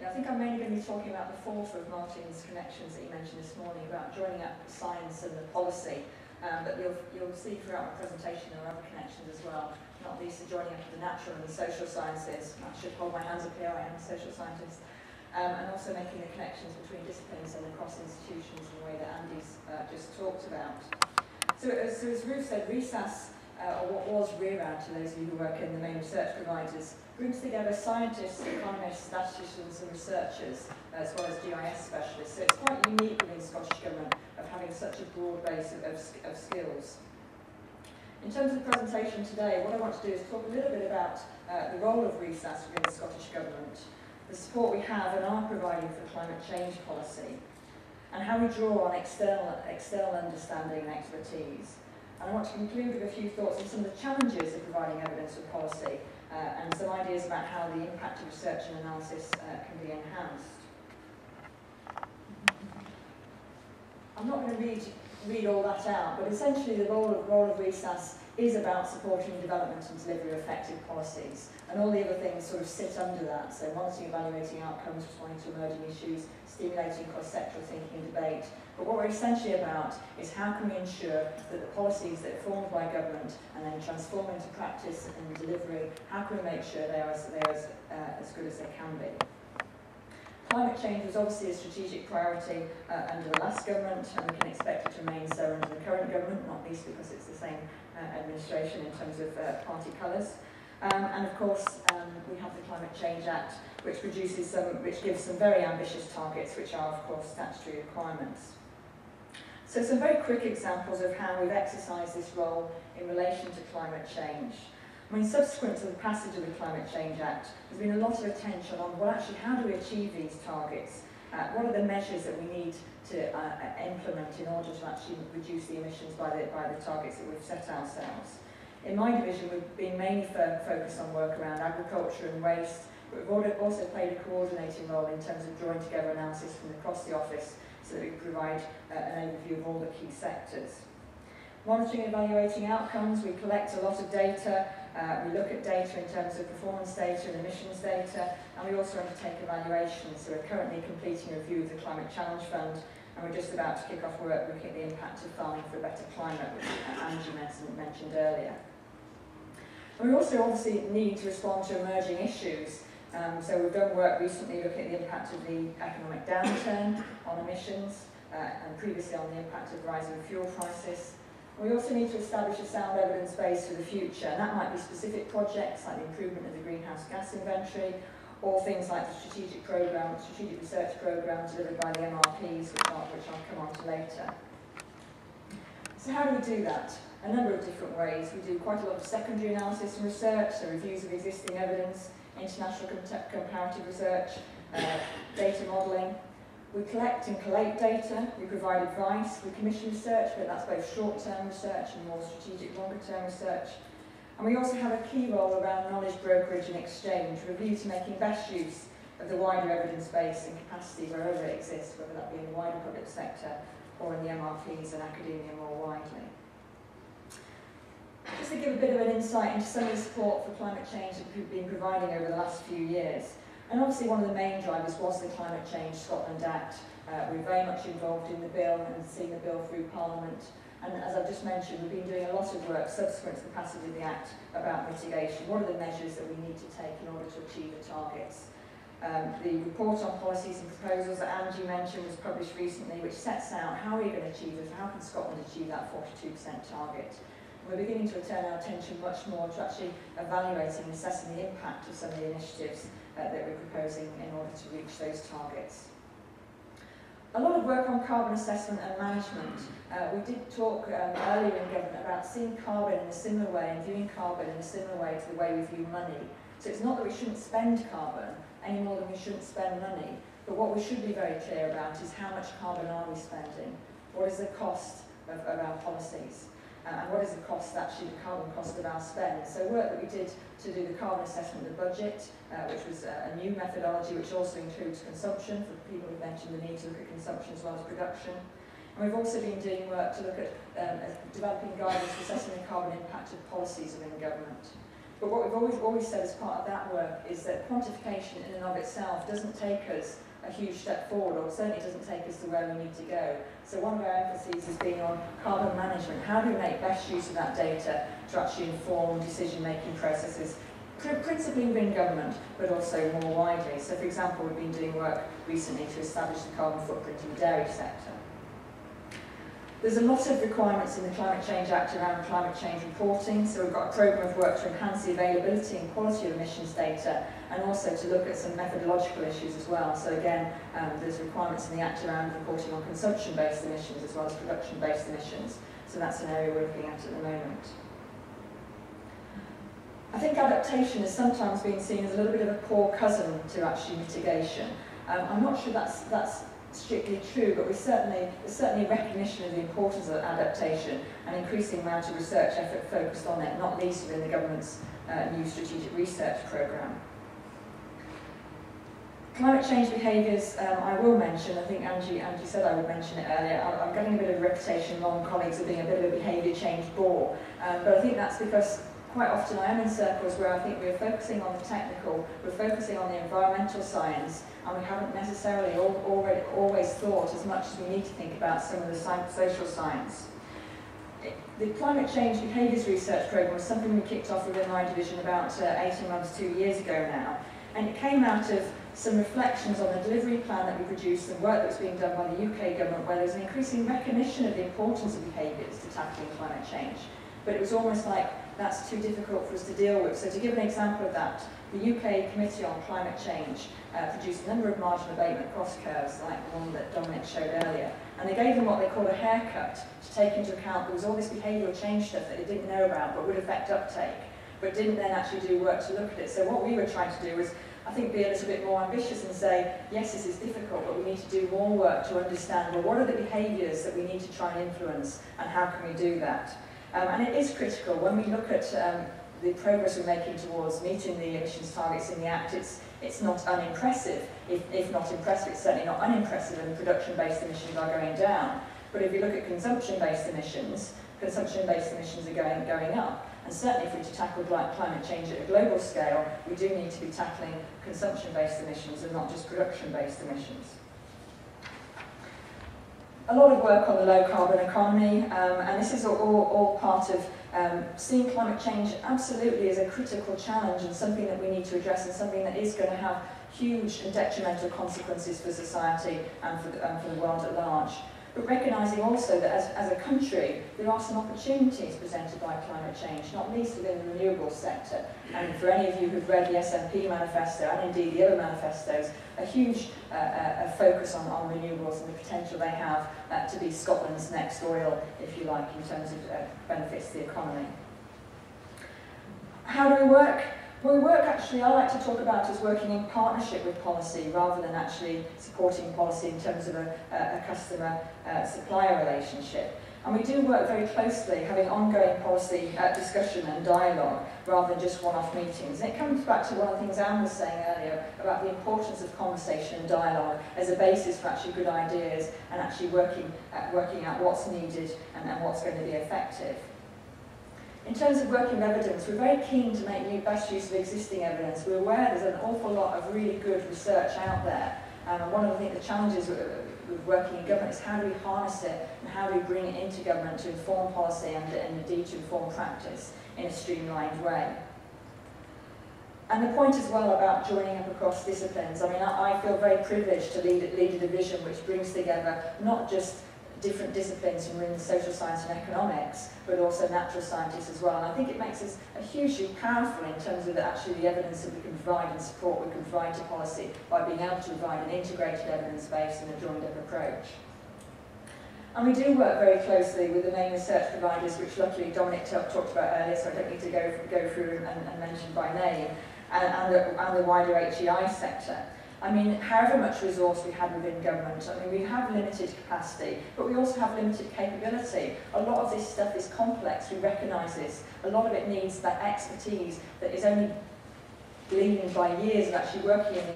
Yeah, I think I'm mainly going to be talking about the fourth of Martin's connections that you mentioned this morning, about joining up the science and the policy. But you'll see throughout my presentation there are other connections as well, not least the joining up of the natural and the social sciences. I should hold my hands up here, I am a social scientist. And also making the connections between disciplines and across institutions in the way that Andy's just talked about. So as Ruth said, RESAS, or what was RERAD to those of you who work in the main research providers, brings together scientists, economists, statisticians and researchers, as well as GIS specialists. So it's quite unique within Scottish Government of having such a broad base of skills. In terms of the presentation today, what I want to do is talk a little bit about the role of RESAS within the Scottish Government, the support we have and are providing for climate change policy, and how we draw on external understanding and expertise. And I want to conclude with a few thoughts on some of the challenges of providing evidence for policy and some ideas about how the impact of research and analysis can be enhanced. I'm not going to read all that out, but essentially the role of RESAS is about supporting development and delivery of effective policies, and all the other things sort of sit under that. So monitoring, evaluating outcomes, responding to emerging issues, stimulating cross-sectoral thinking and debate. But what we're essentially about is how can we ensure that the policies that are formed by government and then transform into practice and delivery, how can we make sure they're as good as they can be? Climate change was obviously a strategic priority under the last government, and we can expect it to remain so under the current government, not least because it's the same administration in terms of party colours. And of course, we have the Climate Change Act, which gives some very ambitious targets, which are of course statutory requirements. So some very quick examples of how we've exercised this role in relation to climate change. I mean, subsequent to the passage of the Climate Change Act, there's been a lot of attention on, well, actually, how do we achieve these targets? What are the measures that we need to implement in order to actually reduce the emissions by the targets that we've set ourselves? In my division, we've been mainly focused on work around agriculture and waste, but we've also played a coordinating role in terms of drawing together analysis from across the office so that we provide an overview of all the key sectors. Monitoring and evaluating outcomes, we collect a lot of data. We look at data in terms of performance data and emissions data, and we also undertake evaluations. So we're currently completing a review of the Climate Challenge Fund, and we're just about to kick off work looking at the impact of farming for a better climate, which Angie mentioned earlier. And we also obviously need to respond to emerging issues. So we've done work recently looking at the impact of the economic downturn on emissions, and previously on the impact of rising fuel prices. We also need to establish a sound evidence base for the future, and that might be specific projects like the improvement of the greenhouse gas inventory, or things like the strategic research programme delivered by the MRPs, which I'll come on to later. So how do we do that? A number of different ways. We do quite a lot of secondary analysis and research, so reviews of existing evidence, international comparative research, data modelling. We collect and collate data, we provide advice, we commission research, but that's both short-term research and more strategic longer-term research. And we also have a key role around knowledge brokerage and exchange, with a view to making best use of the wider evidence base and capacity wherever it exists, whether that be in the wider public sector or in the MRPs and academia more widely. Just to give a bit of an insight into some of the support for climate change that we've been providing over the last few years. And obviously one of the main drivers was the Climate Change Scotland Act. We're very much involved in the bill and seeing the bill through Parliament. And as I've just mentioned, we've been doing a lot of work subsequent to the passage of the Act about mitigation. What are the measures that we need to take in order to achieve the targets? The report on policies and proposals that Angie mentioned was published recently, which sets out how are we going to achieve this, how can Scotland achieve that 42% target? We're beginning to turn our attention much more to actually evaluating and assessing the impact of some of the initiatives that we're proposing in order to reach those targets. A lot of work on carbon assessment and management. We did talk earlier in government about seeing carbon in a similar way and viewing carbon in a similar way to the way we view money. So it's not that we shouldn't spend carbon any more than we shouldn't spend money, but what we should be very clear about is how much carbon are we spending? What is the cost of our policies? And what is the cost, actually, the carbon cost of our spend? So work that we did to do the carbon assessment of the budget, which was a new methodology which also includes consumption, for people who mentioned the need to look at consumption as well as production. And we've also been doing work to look at developing guidance for assessing the carbon impact of policies within government. But what we've always said as part of that work is that quantification in and of itself doesn't take us a huge step forward, or certainly doesn't take us to where we need to go. So one of our emphases has been on carbon management. How do we make best use of that data to actually inform decision-making processes, principally within government, but also more widely? So for example, we've been doing work recently to establish the carbon footprint in the dairy sector. There's a lot of requirements in the Climate Change Act around climate change reporting, so we've got a programme of work to enhance the availability and quality of emissions data, and also to look at some methodological issues as well. So again, there's requirements in the Act around reporting on consumption-based emissions as well as production-based emissions, so that's an area we're looking at the moment. I think adaptation has sometimes been seen as a little bit of a poor cousin to actually mitigation. I'm not sure that's strictly true, but there's certainly recognition of the importance of adaptation and increasing amount of research effort focused on it, not least within the government's new strategic research programme. Climate change behaviours, I will mention. I think Angie said I would mention it earlier. I'm getting a bit of a reputation among colleagues of being a bit of a behaviour change bore, but I think that's because quite often I am in circles where I think we're focusing on the technical, we're focusing on the environmental science, and we haven't necessarily always thought as much as we need to think about some of the social science. The Climate Change Behaviours Research Programme was something we kicked off within my division about 18 months, 2 years ago now, and it came out of some reflections on the delivery plan that we produced and work that's being done by the UK government, where there's an increasing recognition of the importance of behaviours to tackling climate change. But it was almost like that's too difficult for us to deal with. So to give an example of that, the UK Committee on Climate Change produced a number of marginal abatement cross curves, like the one that Dominic showed earlier, and they gave them what they call a haircut to take into account there was all this behavioural change stuff that they didn't know about but would affect uptake, but didn't then actually do work to look at it. So what we were trying to do was, I think, be a little bit more ambitious and say, yes, this is difficult, but we need to do more work to understand, well, what are the behaviours that we need to try and influence, and how can we do that? And it is critical when we look at the progress we're making towards meeting the emissions targets in the Act. It's not unimpressive. If not impressive, it's certainly not unimpressive, and production-based emissions are going down. But if you look at consumption-based emissions are going up. And certainly if we're to tackle climate change at a global scale, we do need to be tackling consumption-based emissions and not just production-based emissions. A lot of work on the low-carbon economy, and this is all part of seeing climate change absolutely as a critical challenge and something that we need to address, and something that is going to have huge and detrimental consequences for society and for the world at large. But recognising also that as a country, there are some opportunities presented by climate change, not least within the renewables sector. And for any of you who've read the SNP manifesto, and indeed the other manifestos, a huge focus on renewables and the potential they have to be Scotland's next oil, if you like, in terms of benefits to the economy. How do we work? Well, we work actually, I like to talk about as working in partnership with policy rather than actually supporting policy in terms of a customer-supplier relationship. And we do work very closely, having ongoing policy discussion and dialogue rather than just one-off meetings. And it comes back to one of the things Anne was saying earlier about the importance of conversation and dialogue as a basis for actually good ideas and actually working out what's needed and what's going to be effective. In terms of working with evidence, we're very keen to make best use of existing evidence. We're aware there's an awful lot of really good research out there. And one of the challenges with working in government is how do we harness it and how do we bring it into government to inform policy and indeed to inform practice in a streamlined way. And the point as well about joining up across disciplines. I mean, I feel very privileged to lead a division which brings together not just different disciplines from the social science and economics, but also natural scientists as well. And I think it makes us hugely powerful in terms of actually the evidence that we can provide and support we can provide to policy by being able to provide an integrated evidence base and a joined-up approach. And we do work very closely with the main research providers, which luckily Dominic talked about earlier, so I don't need to go through and mention by name, and the wider HEI sector. I mean, however much resource we have within government, I mean, we have limited capacity, but we also have limited capability. A lot of this stuff is complex, we recognise this. A lot of it needs that expertise that is only gleaned by years of actually working in